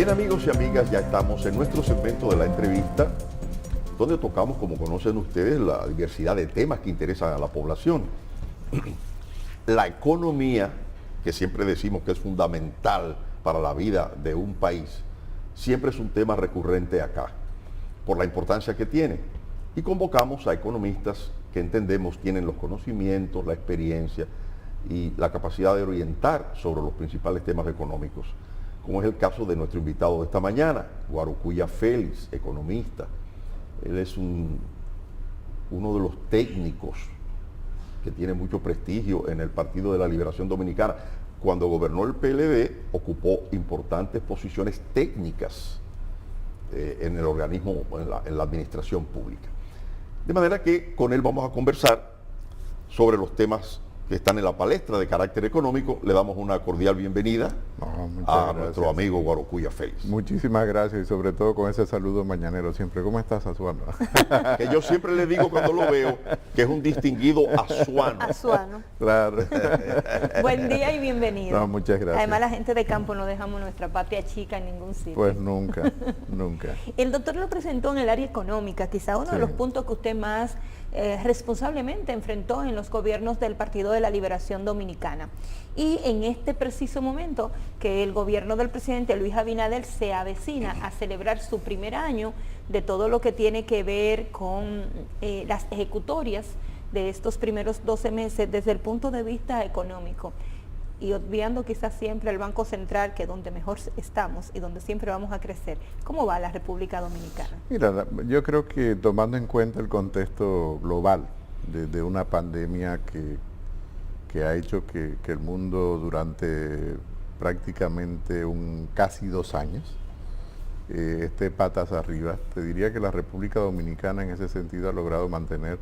Bien, amigos y amigas, ya estamos en nuestro segmento de la entrevista, donde tocamos, como conocen ustedes, la diversidad de temas que interesan a la población. La economía, que siempre decimos que es fundamental para la vida de un país, siempre es un tema recurrente acá, por la importancia que tiene. Y convocamos a economistas que entendemos tienen los conocimientos, la experiencia y la capacidad de orientar sobre los principales temas económicos, como es el caso de nuestro invitado de esta mañana, Guarocuya Félix, economista. Él es uno de los técnicos que tiene mucho prestigio en el Partido de la Liberación Dominicana. Cuando gobernó el PLD, ocupó importantes posiciones técnicas en el organismo, en la administración pública. De manera que con él vamos a conversar sobre los temas que están en la palestra de carácter económico. Le damos una cordial bienvenida a nuestro amigo Guarocuya Félix. Muchísimas gracias y sobre todo con ese saludo mañanero siempre. ¿Cómo estás, Azuano? Que yo siempre le digo cuando lo veo que es un distinguido azuano. Azuano. Claro. Buen día y bienvenido. No, muchas gracias. Además, la gente de campo no dejamos nuestra patria chica en ningún sitio. Pues nunca, nunca. El doctor lo presentó en el área económica, quizá uno de los puntos que usted más responsablemente enfrentó en los gobiernos del Partido de la Liberación Dominicana. Y en este preciso momento que el gobierno del presidente Luis Abinader se avecina a celebrar su primer año de todo lo que tiene que ver con las ejecutorias de estos primeros 12 meses desde el punto de vista económico, y obviando quizás siempre el Banco Central, que es donde mejor estamos y donde siempre vamos a crecer. ¿Cómo va la República Dominicana? Mira, yo creo que tomando en cuenta el contexto global de una pandemia que ha hecho que el mundo durante prácticamente casi 2 años esté patas arriba, te diría que la República Dominicana en ese sentido ha logrado mantener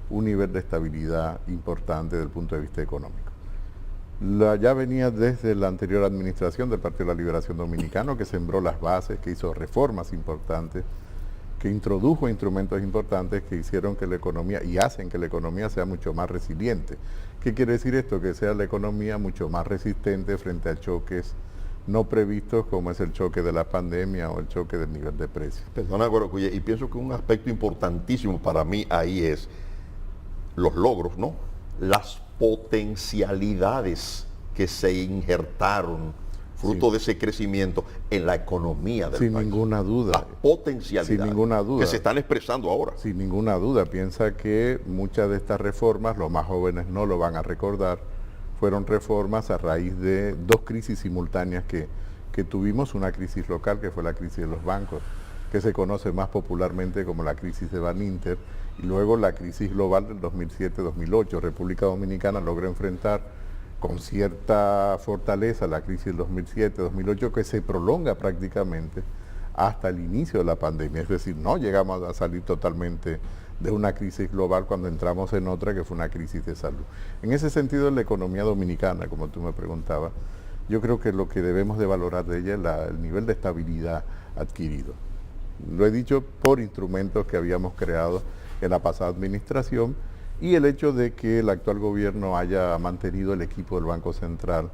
un nivel de estabilidad importante desde el punto de vista económico. Ya venía desde la anterior administración del Partido de la Liberación Dominicana, que sembró las bases, que hizo reformas importantes, que introdujo instrumentos importantes que hicieron que la economía, y hacen que la economía sea mucho más resiliente. ¿Qué quiere decir esto? Que sea la economía mucho más resistente frente a choques no previstos, como es el choque de la pandemia o el choque del nivel de precios. Perdona, Guarocuya, y pienso que un aspecto importantísimo para mí ahí es los logros, ¿no? Las potencialidades que se injertaron fruto de ese crecimiento en la economía del país. Sin ninguna duda. Las potencialidades sin ninguna duda. Que se están expresando ahora. Sin ninguna duda. Piensa que muchas de estas reformas, los más jóvenes no lo van a recordar, fueron reformas a raíz de 2 crisis simultáneas que tuvimos. Una crisis local, que fue la crisis de los bancos, que se conoce más popularmente como la crisis de Baninter, y luego la crisis global del 2007-2008. República Dominicana logró enfrentar con cierta fortaleza la crisis del 2007-2008, que se prolonga prácticamente hasta el inicio de la pandemia. Es decir, no llegamos a salir totalmente de una crisis global cuando entramos en otra, que fue una crisis de salud. En ese sentido, la economía dominicana, como tú me preguntabas, yo creo que lo que debemos de valorar de ella es el nivel de estabilidad adquirido. Lo he dicho por instrumentos que habíamos creado en la pasada administración, y el hecho de que el actual gobierno haya mantenido el equipo del Banco Central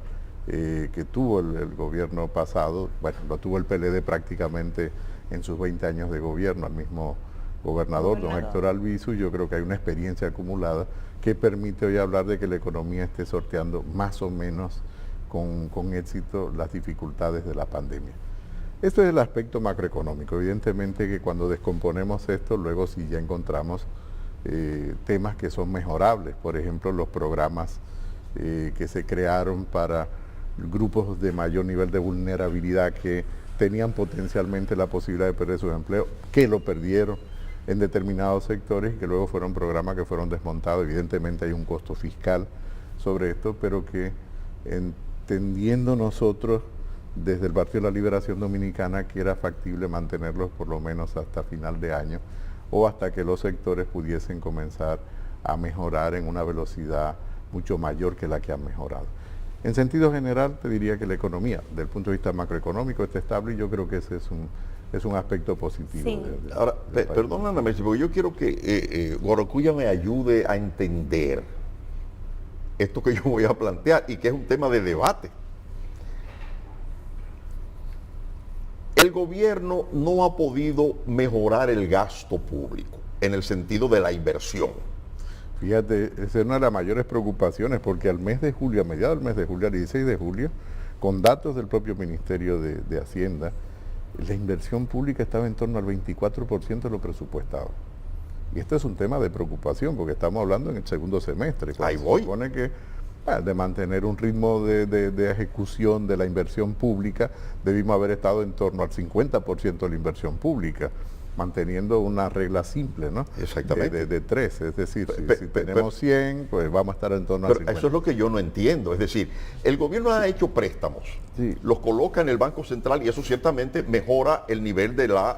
que tuvo el gobierno pasado. Bueno, lo tuvo el PLD prácticamente en sus 20 años de gobierno, al mismo gobernador, don Héctor Albizu. Yo creo que hay una experiencia acumulada que permite hoy hablar de que la economía esté sorteando más o menos con éxito las dificultades de la pandemia. Esto es el aspecto macroeconómico. Evidentemente que cuando descomponemos esto, luego sí ya encontramos temas que son mejorables. Por ejemplo, los programas que se crearon para grupos de mayor nivel de vulnerabilidad que tenían potencialmente la posibilidad de perder sus empleos, que lo perdieron en determinados sectores, y que luego fueron programas que fueron desmontados. Evidentemente hay un costo fiscal sobre esto, pero que entendiendo nosotros desde el Partido de la Liberación Dominicana que era factible mantenerlos por lo menos hasta final de año, o hasta que los sectores pudiesen comenzar a mejorar en una velocidad mucho mayor que la que han mejorado. En sentido general, te diría que la economía, desde el punto de vista macroeconómico, está estable, y yo creo que ese es un aspecto positivo. Sí. Ahora, perdóname, Messi, porque yo quiero que Guarocuya me ayude a entender esto que yo voy a plantear y que es un tema de debate. el gobierno no ha podido mejorar el gasto público en el sentido de la inversión. Fíjate, esa es una de las mayores preocupaciones, porque al mes de julio, a mediados del mes de julio, al 16 de julio, con datos del propio Ministerio de Hacienda, la inversión pública estaba en torno al 24% de lo presupuestado. Y este es un tema de preocupación, porque estamos hablando en el segundo semestre. Ahí voy. Se supone que de mantener un ritmo de ejecución de la inversión pública, debimos haber estado en torno al 50% de la inversión pública, manteniendo una regla simple, ¿no? Exactamente. De 3, es decir, si tenemos 100, pues vamos a estar en torno a 50. Eso es lo que yo no entiendo, es decir, el gobierno ha hecho préstamos, sí, los coloca en el Banco Central y eso ciertamente mejora el nivel de las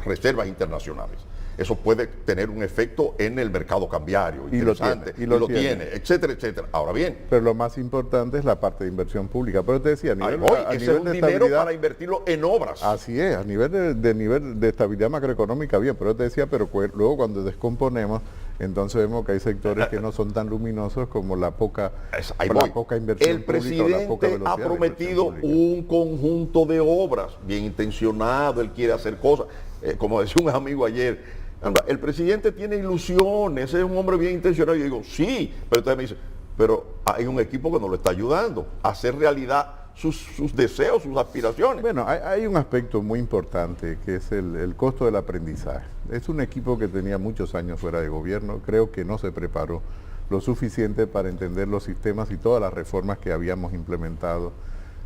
reservas internacionales. Eso puede tener un efecto en el mercado cambiario, interesante, y lo tiene, etcétera, etcétera. Ahora bien, pero lo más importante es la parte de inversión pública. Pero te decía, a nivel, ese es un dinero para invertirlo en obras. Así es, a nivel de estabilidad macroeconómica bien, pero te decía, pero luego cuando descomponemos, entonces vemos que hay sectores que no son tan luminosos como la poca inversión el pública o la poca presidente ha velocidad prometido un conjunto de obras, bien intencionado, él quiere hacer cosas. Como decía un amigo ayer, el presidente tiene ilusiones, es un hombre bien intencionado. Yo digo, sí, pero usted me dice, pero hay un equipo que nos lo está ayudando a hacer realidad sus deseos, sus aspiraciones. Bueno, hay un aspecto muy importante que es el costo del aprendizaje. Es un equipo que tenía muchos años fuera de gobierno, creo que no se preparó lo suficiente para entender los sistemas y todas las reformas que habíamos implementado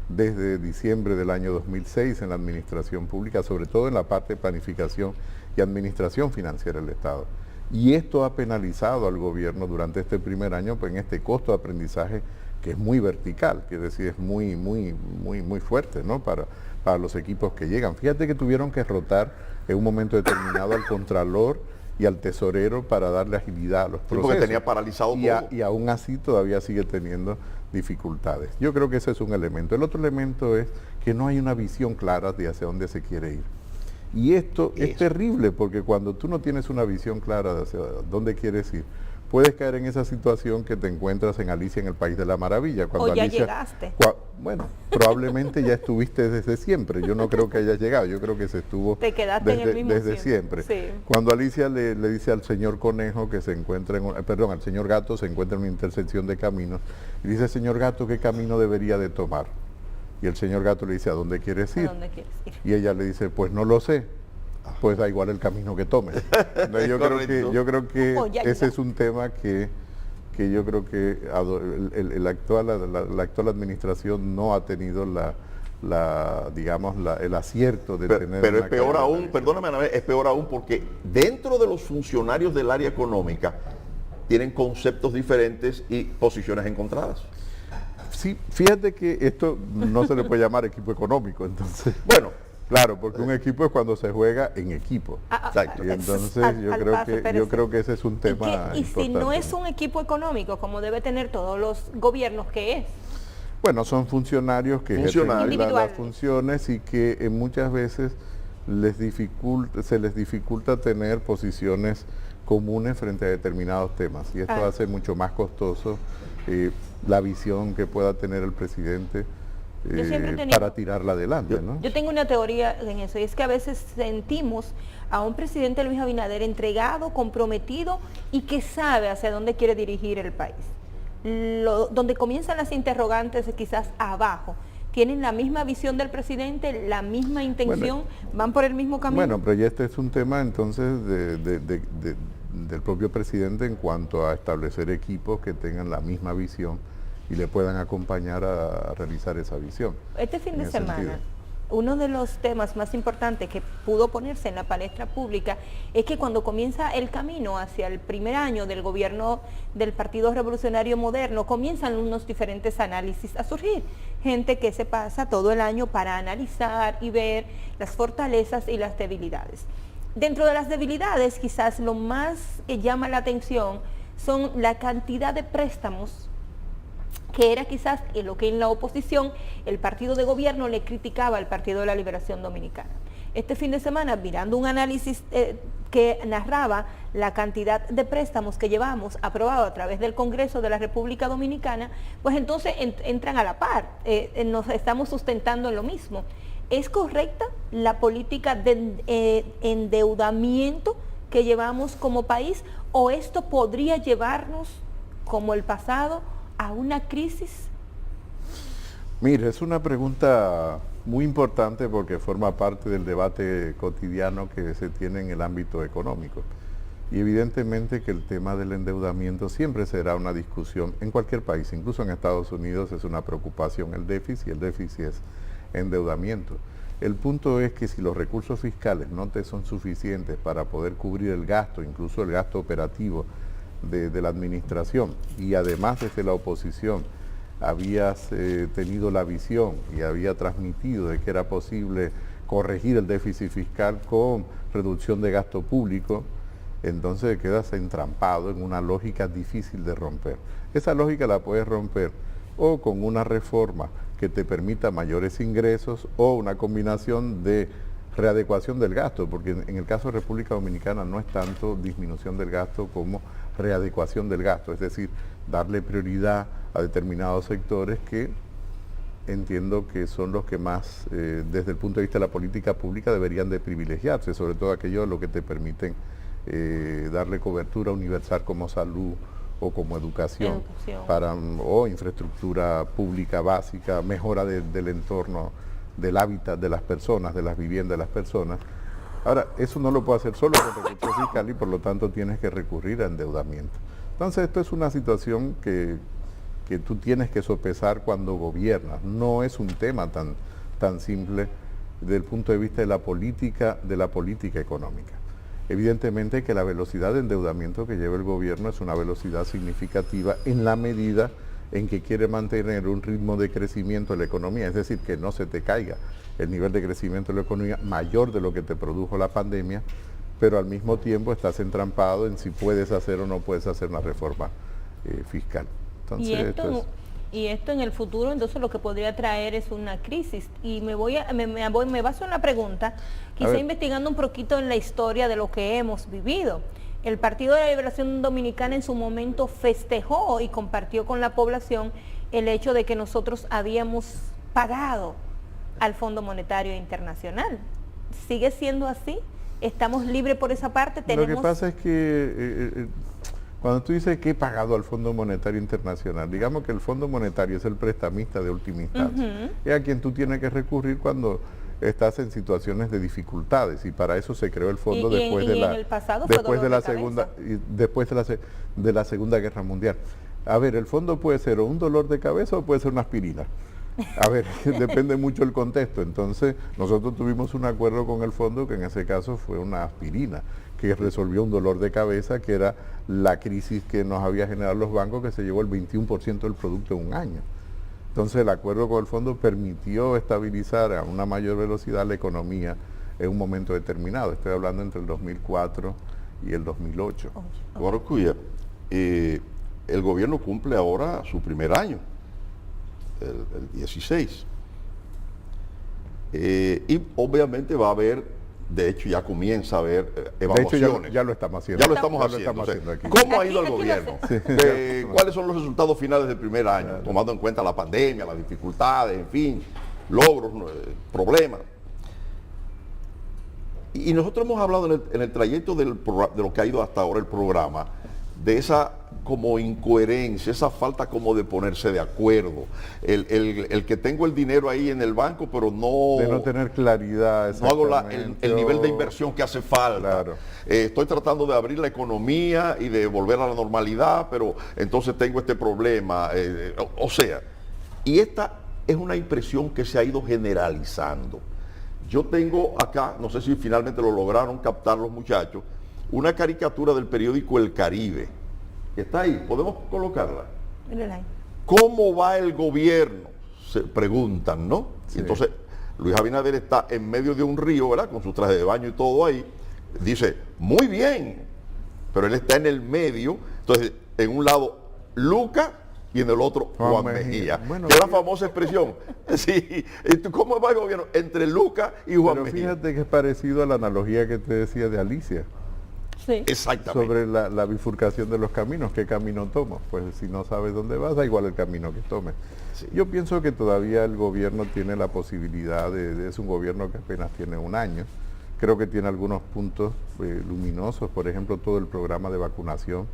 desde diciembre del año 2006 en la administración pública, sobre todo en la parte de planificación y administración financiera del Estado. Y esto ha penalizado al gobierno durante este primer año, pues en este costo de aprendizaje que es muy vertical, que es decir, es muy fuerte, ¿no? Para los equipos que llegan. Fíjate que tuvieron que rotar en un momento determinado al contralor y al tesorero para darle agilidad a los procesos. Porque tenía paralizado todo. Y aún así todavía sigue teniendo dificultades. Yo creo que ese es un elemento. El otro elemento es que no hay una visión clara de hacia dónde se quiere ir. Y esto es terrible, porque cuando tú no tienes una visión clara de hacia dónde quieres ir, puedes caer en esa situación que te encuentras en Alicia en el País de la Maravilla. Cuando o ya Alicia, llegaste. Bueno, probablemente ya estuviste desde siempre. Yo no creo que hayas llegado, yo creo que se estuvo te quedaste desde, en el mismo desde siempre. Sí. Cuando Alicia le dice al señor Conejo que se encuentra al señor Gato se encuentra en una intersección de caminos, y dice, señor Gato, ¿qué camino debería de tomar? Y el señor Gato le dice, ¿a dónde quieres ir? ¿A dónde quieres ir? Y ella le dice, pues no lo sé. Pues da igual el camino que tome. No, yo creo que ese es un tema que yo creo que la actual administración no ha tenido el acierto de tener. Pero es peor aún, perdóname, es peor aún porque dentro de los funcionarios del área económica tienen conceptos diferentes y posiciones encontradas. Sí, fíjate que esto no se le puede llamar equipo económico, entonces. Bueno, claro, porque un equipo es cuando se juega en equipo. Exacto. Y entonces yo creo que ese es un tema importante. Y si no es un equipo económico, como debe tener todos los gobiernos, ¿qué es? Bueno, son funcionarios que ejercen las funciones y que muchas veces se les dificulta tener posiciones comunes frente a determinados temas. Y esto hace mucho más costoso la visión que pueda tener el presidente para tirarla adelante, ¿no? Yo tengo una teoría en eso, y es que a veces sentimos a un presidente Luis Abinader entregado, comprometido y que sabe hacia dónde quiere dirigir el país. Donde comienzan las interrogantes quizás abajo. ¿Tienen la misma visión del presidente, la misma intención, van por el mismo camino? Bueno, pero ya este es un tema entonces del propio presidente en cuanto a establecer equipos que tengan la misma visión y le puedan acompañar a realizar esa visión. Este fin de semana, uno de los temas más importantes que pudo ponerse en la palestra pública es que cuando comienza el camino hacia el primer año del gobierno del Partido Revolucionario Moderno, comienzan unos diferentes análisis a surgir. Gente que se pasa todo el año para analizar y ver las fortalezas y las debilidades. Dentro de las debilidades, quizás lo más que llama la atención son la cantidad de préstamos que era quizás lo que en la oposición el partido de gobierno le criticaba al Partido de la Liberación Dominicana. Este fin de semana, mirando un análisis que narraba la cantidad de préstamos que llevamos aprobado a través del Congreso de la República Dominicana, pues entonces entran a la par, nos estamos sustentando en lo mismo. ¿Es correcta la política de endeudamiento que llevamos como país o esto podría llevarnos, como el pasado, a una crisis? Mire, es una pregunta muy importante porque forma parte del debate cotidiano que se tiene en el ámbito económico. Y evidentemente que el tema del endeudamiento siempre será una discusión en cualquier país, incluso en Estados Unidos es una preocupación el déficit es endeudamiento. El punto es que si los recursos fiscales no te son suficientes para poder cubrir el gasto, incluso el gasto operativo de la administración, y además desde la oposición habías tenido la visión y había transmitido de que era posible corregir el déficit fiscal con reducción de gasto público, entonces quedas entrampado en una lógica difícil de romper. Esa lógica la puedes romper o con una reforma que te permita mayores ingresos o una combinación de readecuación del gasto, porque en el caso de República Dominicana no es tanto disminución del gasto como readecuación del gasto, es decir, darle prioridad a determinados sectores que entiendo que son los que más, desde el punto de vista de la política pública, deberían de privilegiarse, sobre todo aquellos lo que te permiten darle cobertura universal como salud o como educación. O infraestructura pública básica, mejora del entorno, del hábitat de las personas, de las viviendas de las personas. Ahora, eso no lo puedo hacer solo con recursos fiscales y por lo tanto tienes que recurrir a endeudamiento. Entonces esto es una situación que tú tienes que sopesar cuando gobiernas. No es un tema tan simple desde el punto de vista de la política económica. Evidentemente que la velocidad de endeudamiento que lleva el gobierno es una velocidad significativa en la medida en que quiere mantener un ritmo de crecimiento de la economía, es decir, que no se te caiga el nivel de crecimiento de la economía mayor de lo que te produjo la pandemia, pero al mismo tiempo estás entrampado en si puedes hacer o no puedes hacer una reforma fiscal. Entonces, y esto en el futuro, entonces lo que podría traer es una crisis. Y me baso en la pregunta, quizá investigando un poquito en la historia de lo que hemos vivido. El Partido de la Liberación Dominicana en su momento festejó y compartió con la población el hecho de que nosotros habíamos pagado al Fondo Monetario Internacional. ¿Sigue siendo así? ¿Estamos libres por esa parte? Lo que pasa es que cuando tú dices que he pagado al Fondo Monetario Internacional, digamos que el Fondo Monetario es el prestamista de última instancia. Es a quien tú tienes que recurrir cuando estás en situaciones de dificultades y para eso se creó el fondo después de la Segunda Guerra Mundial. A ver, el fondo puede ser o un dolor de cabeza o puede ser una aspirina. A ver, depende mucho del contexto. Entonces, nosotros tuvimos un acuerdo con el fondo que en ese caso fue una aspirina, que resolvió un dolor de cabeza, que era la crisis que nos había generado los bancos, que se llevó el 21% del producto en un año. Entonces, el acuerdo con el fondo permitió estabilizar a una mayor velocidad la economía en un momento determinado. Estoy hablando entre el 2004 y el 2008. Ahora, Cuya, el gobierno cumple ahora su primer año, el 16. Y obviamente va a haber, de hecho ya comienza a haber evaluaciones. De hecho ya lo estamos haciendo. Ya lo estamos haciendo aquí. ¿Cómo ha ido el gobierno? ¿Cuáles son los resultados finales del primer año? Tomando en cuenta la pandemia, las dificultades, en fin, logros, problemas. Y nosotros hemos hablado en el trayecto de lo que ha ido hasta ahora el programa, de esa como incoherencia, esa falta como de ponerse de acuerdo, el que tengo el dinero ahí en el banco, pero no... De no tener claridad. No hago el nivel de inversión que hace falta. Claro. Estoy tratando de abrir la economía y de volver a la normalidad, pero entonces tengo este problema. O sea, y esta es una impresión que se ha ido generalizando. Yo tengo acá, no sé si finalmente lo lograron captar los muchachos, una caricatura del periódico El Caribe. Está ahí, podemos colocarla. ¿Cómo va el gobierno? Se preguntan, ¿no? Sí. Entonces, Luis Abinader está en medio de un río, ¿verdad? Con su traje de baño y todo ahí. Dice, muy bien, pero él está en el medio. Entonces, en un lado, Luca, y en el otro, Juan Mejía. Bueno, que es la famosa expresión. Sí. ¿Cómo va el gobierno? Entre Luca y Juan Mejía. Fíjate que es parecido a la analogía que te decía de Alicia. Sí. Exactamente. Sobre la bifurcación de los caminos, ¿qué camino tomas? Pues si no sabes dónde vas, da igual el camino que tomes. Sí. Yo pienso que todavía el gobierno tiene la posibilidad es un gobierno que apenas tiene un año. Creo que tiene algunos puntos luminosos, por ejemplo, todo el programa de vacunación.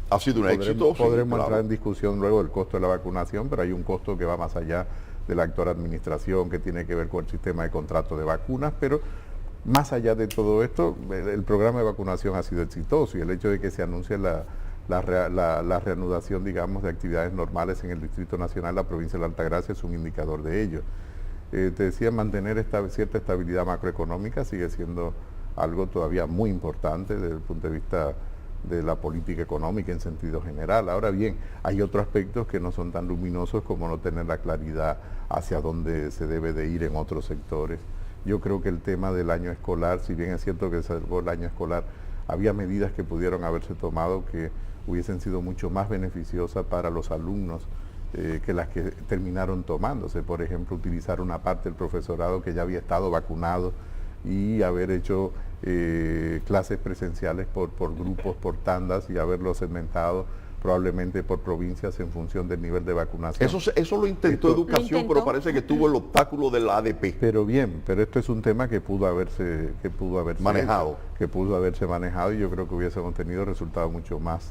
Ha sido un éxito. Podremos entrar en discusión luego del costo de la vacunación, pero hay un costo que va más allá de la actual administración, que tiene que ver con el sistema de contrato de vacunas, pero más allá de todo esto, el programa de vacunación ha sido exitoso y el hecho de que se anuncie la reanudación, digamos, de actividades normales en el Distrito Nacional, la provincia de la Altagracia, es un indicador de ello. Te decía, mantener cierta estabilidad macroeconómica sigue siendo algo todavía muy importante desde el punto de vista de la política económica en sentido general. Ahora bien, hay otros aspectos que no son tan luminosos como no tener la claridad hacia dónde se debe de ir en otros sectores. Yo creo que el tema del año escolar, si bien es cierto que se salvó el año escolar, había medidas que pudieron haberse tomado que hubiesen sido mucho más beneficiosas para los alumnos que las que terminaron tomándose. Por ejemplo, utilizar una parte del profesorado que ya había estado vacunado y haber hecho clases presenciales por grupos, por tandas y haberlo segmentado probablemente por provincias en función del nivel de vacunación. Eso lo intentó Educación, pero parece que tuvo el obstáculo del ADP. Pero bien, pero esto es un tema que pudo haberse manejado. Que pudo haberse manejado y yo creo que hubiésemos tenido resultados mucho más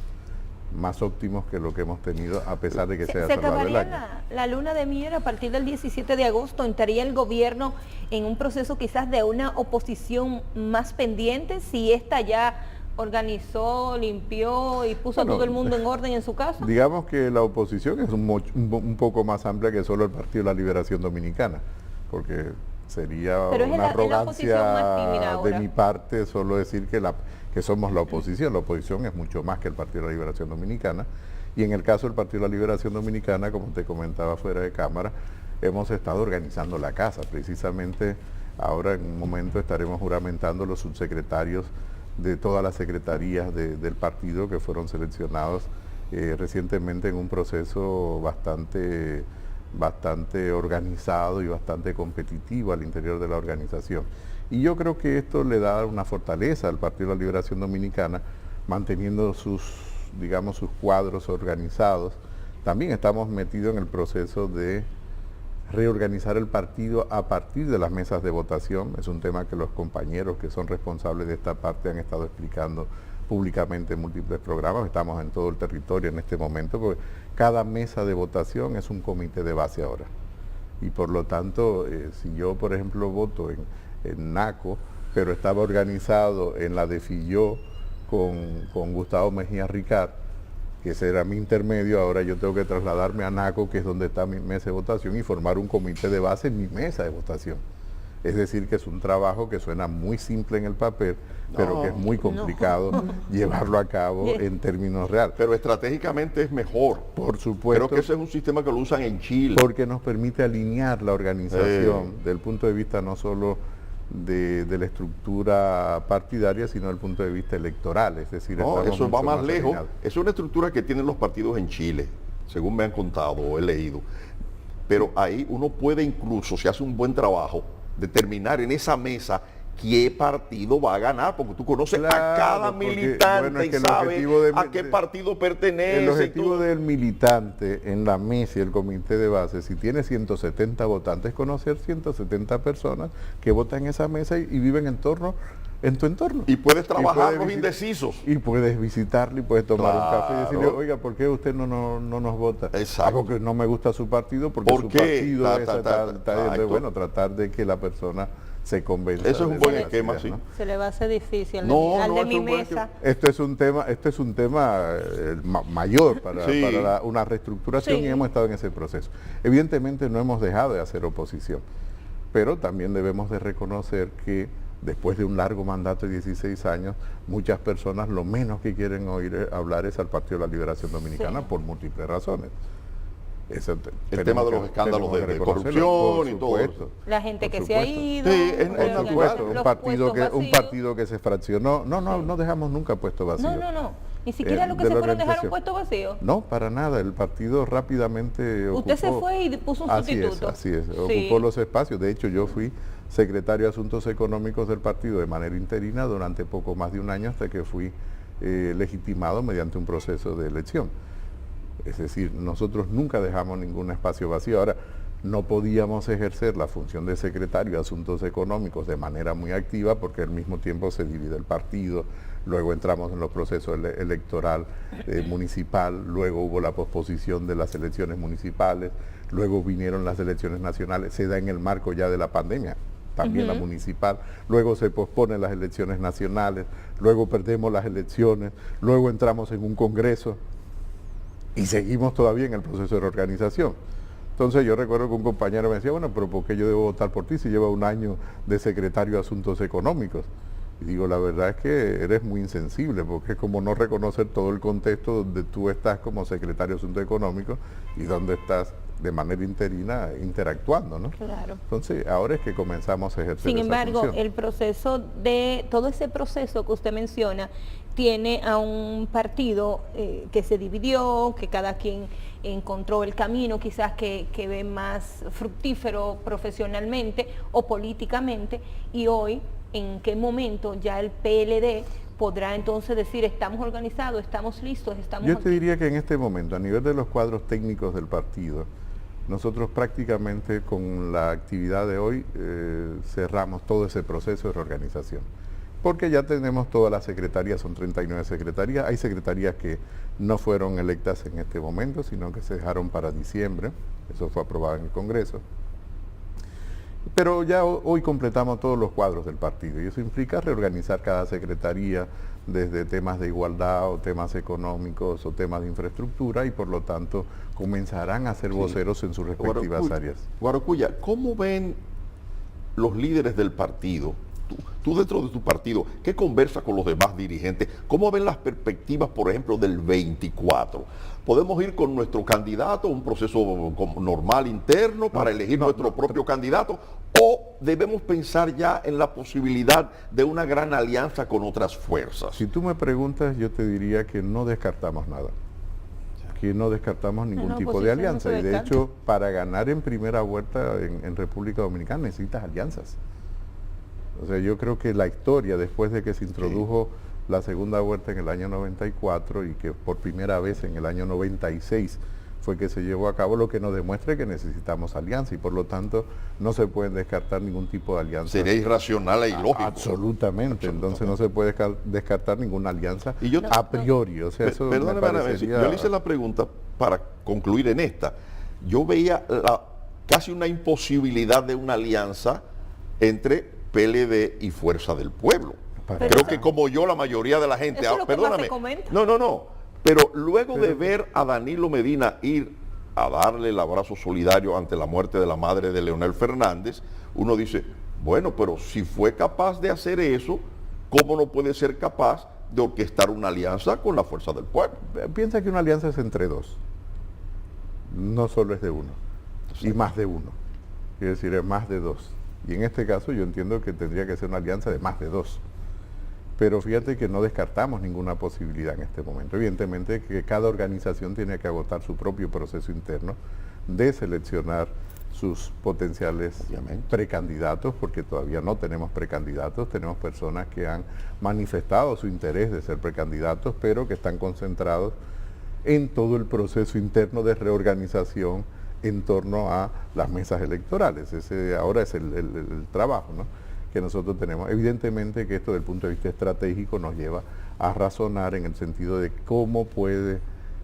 óptimos que lo que hemos tenido, a pesar de que se haya salvado el año. La luna de miel a partir del 17 de agosto, ¿entraría el gobierno en un proceso quizás de una oposición más pendiente si esta ya organizó, limpió y puso a todo el mundo en orden en su casa? Digamos que la oposición es un poco más amplia que solo el Partido de la Liberación Dominicana, porque sería una arrogancia de mi parte solo decir que somos la oposición. La oposición es mucho más que el Partido de la Liberación Dominicana, y en el caso del Partido de la Liberación Dominicana, como te comentaba fuera de cámara, hemos estado organizando la casa. Precisamente ahora en un momento estaremos juramentando los subsecretarios de todas las secretarías del partido que fueron seleccionados recientemente en un proceso bastante organizado y bastante competitivo al interior de la organización. Y yo creo que esto le da una fortaleza al Partido de la Liberación Dominicana, manteniendo sus cuadros organizados. También estamos metidos en el proceso de reorganizar el partido a partir de las mesas de votación. Es un tema que los compañeros que son responsables de esta parte han estado explicando públicamente en múltiples programas. Estamos en todo el territorio en este momento, porque cada mesa de votación es un comité de base ahora. Y por lo tanto, si yo, por ejemplo, voto en NACO, pero estaba organizado en la de Filló con Gustavo Mejía Ricard, que ese era mi intermedio, ahora yo tengo que trasladarme a NACO, que es donde está mi mesa de votación, y formar un comité de base en mi mesa de votación. Es decir, que es un trabajo que suena muy simple en el papel, pero que es muy complicado llevarlo a cabo en términos reales. Pero estratégicamente es mejor. Por supuesto. Creo que ese es un sistema que lo usan en Chile. Porque nos permite alinear la organización desde el punto de vista no solo de la estructura partidaria, sino desde el punto de vista electoral. Es decir, eso va más lejos. Es una estructura que tienen los partidos en Chile, según me han contado o he leído. Pero ahí uno puede incluso, si hace un buen trabajo, determinar en esa mesa qué partido va a ganar, porque tú conoces a cada militante y sabes a qué partido pertenece. El objetivo del militante en la mesa y el comité de base, si tiene 170 votantes, es conocer 170 personas que votan en esa mesa y viven en tu entorno. Y puedes trabajar los indecisos. Y puedes visitarle y puedes tomar un café y decirle, oiga, ¿por qué usted no nos vota? Exacto. Porque no me gusta su partido, porque su partido es bueno, tratar de que la persona se convenza. Eso es un buen esquema, sí. Se le va a hacer difícil al de mi mesa. Esto es un tema mayor para una reestructuración, y hemos estado en ese proceso. Evidentemente no hemos dejado de hacer oposición, pero también debemos de reconocer que después de un largo mandato de 16 años, muchas personas lo menos que quieren oír hablar es al Partido de la Liberación Dominicana por múltiples razones. El tema de los escándalos de corrupción y todo eso. La gente que se ha ido. Sí, es natural. Un partido que se fraccionó. No dejamos nunca puesto vacío. No. Ni siquiera lo que se fueron dejar un puesto vacío. No, para nada. El partido rápidamente ocupó. Usted se fue y puso un sustituto. Así es. Ocupó los espacios. De hecho, yo fui secretario de Asuntos Económicos del partido de manera interina durante poco más de un año, hasta que fui legitimado mediante un proceso de elección. Es decir, nosotros nunca dejamos ningún espacio vacío. Ahora, no podíamos ejercer la función de secretario de Asuntos Económicos de manera muy activa porque al mismo tiempo se divide el partido, luego entramos en los procesos electoral municipal, luego hubo la posposición de las elecciones municipales, luego vinieron las elecciones nacionales, se da en el marco ya de la pandemia, también la municipal, luego se posponen las elecciones nacionales, luego perdemos las elecciones, luego entramos en un congreso y seguimos todavía en el proceso de reorganización. Entonces yo recuerdo que un compañero me decía, bueno, pero ¿por qué yo debo votar por ti si lleva un año de secretario de Asuntos Económicos? Y digo, la verdad es que eres muy insensible, porque es como no reconocer todo el contexto donde tú estás como secretario de Asuntos Económicos y donde estás de manera interina interactuando, ¿no? Claro. Entonces, ahora es que comenzamos a ejercer Sin embargo, esa función. el proceso todo ese proceso que usted menciona, tiene a un partido que se dividió, que cada quien encontró el camino quizás que ve más fructífero profesionalmente o políticamente, y hoy, ¿en qué momento ya el PLD podrá entonces decir estamos organizados, estamos listos, estamos Yo te aquí? diría que en este momento, a nivel de los cuadros técnicos del partido, nosotros prácticamente con la actividad de hoy cerramos todo ese proceso de reorganización. Porque ya tenemos todas las secretarías, son 39 secretarías, hay secretarías que no fueron electas en este momento, sino que se dejaron para diciembre, eso fue aprobado en el Congreso. Pero ya hoy completamos todos los cuadros del partido y eso implica reorganizar cada secretaría desde temas de igualdad o temas económicos o temas de infraestructura y por lo tanto comenzarán a ser voceros en sus respectivas áreas. Guarocuya, ¿cómo ven los líderes del partido? Tú dentro de tu partido, ¿qué conversas con los demás dirigentes? ¿Cómo ven las perspectivas, por ejemplo, del 24? ¿Podemos ir con nuestro candidato, un proceso normal interno para elegir nuestro propio candidato? ¿O debemos pensar ya en la posibilidad de una gran alianza con otras fuerzas? Si tú me preguntas, yo te diría que no descartamos nada, que no descartamos ningún tipo de alianza. Y de hecho, para ganar en primera vuelta en República Dominicana necesitas alianzas. O sea, yo creo que la historia, después de que se introdujo la segunda vuelta en el año 94 y que por primera vez en el año 96 fue que se llevó a cabo, lo que nos demuestra que necesitamos alianza y por lo tanto no se pueden descartar ningún tipo de alianza. Sería irracional e ilógico. Absolutamente, entonces no se puede descartar ninguna alianza a priori. O sea, eso Perdóname, me parecería... yo le hice la pregunta para concluir en esta. Yo veía casi una imposibilidad de una alianza entre PLD y Fuerza del Pueblo. Creo que como yo, la mayoría de la gente... Eso es lo que perdóname. más se comenta. No. Pero luego de ver a Danilo Medina ir a darle el abrazo solidario ante la muerte de la madre de Leonel Fernández, uno dice, bueno, pero si fue capaz de hacer eso, ¿cómo no puede ser capaz de orquestar una alianza con la Fuerza del Pueblo? Piensa que una alianza es entre dos, no solo es de uno, y más de uno, quiere decir, es más de dos. Y en este caso yo entiendo que tendría que ser una alianza de más de dos. Pero fíjate que no descartamos ninguna posibilidad en este momento. Evidentemente que cada organización tiene que agotar su propio proceso interno de seleccionar sus potenciales precandidatos, porque todavía no tenemos precandidatos, tenemos personas que han manifestado su interés de ser precandidatos, pero que están concentrados en todo el proceso interno de reorganización en torno a las mesas electorales. Ese ahora es el trabajo, ¿no?, que nosotros tenemos. Evidentemente que esto desde el punto de vista estratégico nos lleva a razonar en el sentido de cómo puede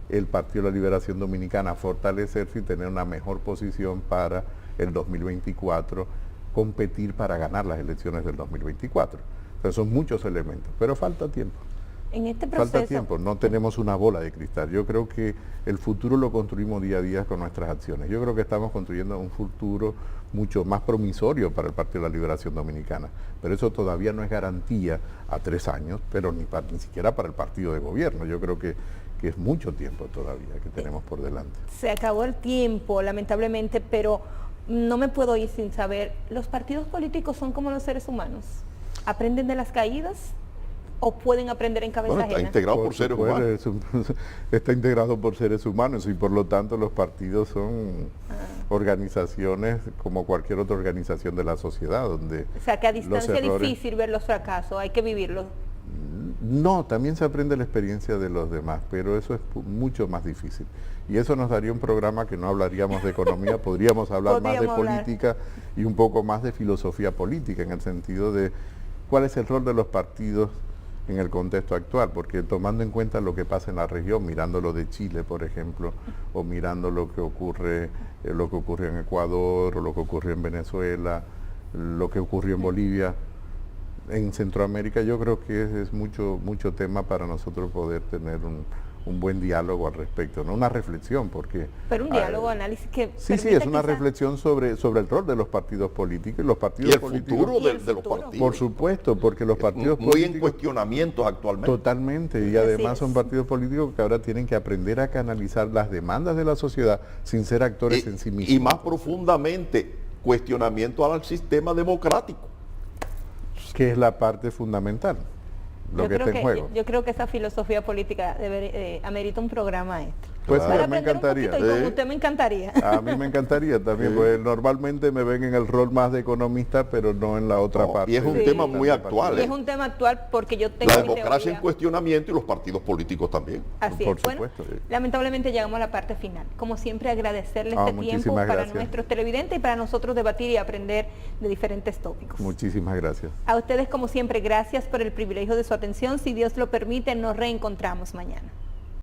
el Partido de la Liberación Dominicana fortalecerse y tener una mejor posición para el 2024, competir para ganar las elecciones del 2024. Entonces son muchos elementos, pero falta tiempo. En este proceso... Falta tiempo, no tenemos una bola de cristal. Yo creo que el futuro lo construimos día a día con nuestras acciones. Yo creo que estamos construyendo un futuro mucho más promisorio para el Partido de la Liberación Dominicana. Pero eso todavía no es garantía a 3 años, pero ni siquiera para el partido de gobierno. Yo creo que es mucho tiempo todavía que tenemos por delante. Se acabó el tiempo, lamentablemente, pero no me puedo ir sin saber, ¿los partidos políticos son como los seres humanos? ¿Aprenden de las caídas? ¿O pueden aprender en cabeza ajena? Está integrado por seres humanos. Está integrado por seres humanos y por lo tanto los partidos son organizaciones como cualquier otra organización de la sociedad. Donde o sea que a distancia es errores... difícil ver los fracasos, hay que vivirlos. No, también se aprende la experiencia de los demás, pero eso es mucho más difícil. Y eso nos daría un programa que no hablaríamos de economía, podríamos hablar más de política y un poco más de filosofía política, en el sentido de cuál es el rol de los partidos en el contexto actual, porque tomando en cuenta lo que pasa en la región, mirando lo de Chile, por ejemplo, o mirando lo que ocurre en Ecuador, o lo que ocurrió en Venezuela, lo que ocurrió en Bolivia, en Centroamérica, yo creo que es mucho tema para nosotros poder tener un buen diálogo al respecto, ¿no? Una reflexión, porque... Pero un diálogo, análisis que... Sí, es una reflexión sobre el rol de los partidos políticos y los partidos políticos... Futuro de los partidos. Por supuesto, porque los partidos muy políticos... Muy en cuestionamientos actualmente. Totalmente, y además son partidos políticos que ahora tienen que aprender a canalizar las demandas de la sociedad sin ser actores en sí mismos. Y más profundamente, cuestionamiento al sistema democrático. Que es la parte fundamental. Lo que está en juego. Yo creo que esa filosofía política amerita un programa extra. Pues claro. me encantaría. Y con usted me encantaría. A mí me encantaría también, porque normalmente me ven en el rol más de economista, pero no en la otra parte. Y es un tema muy actual. Y es un tema actual porque yo tengo la democracia en cuestionamiento y los partidos políticos también. Así por es. Supuesto, bueno, lamentablemente llegamos a la parte final. Como siempre, agradecerle este tiempo para nuestros televidentes y para nosotros debatir y aprender de diferentes tópicos. Muchísimas gracias. A ustedes, como siempre, gracias por el privilegio de su atención. Si Dios lo permite, nos reencontramos mañana.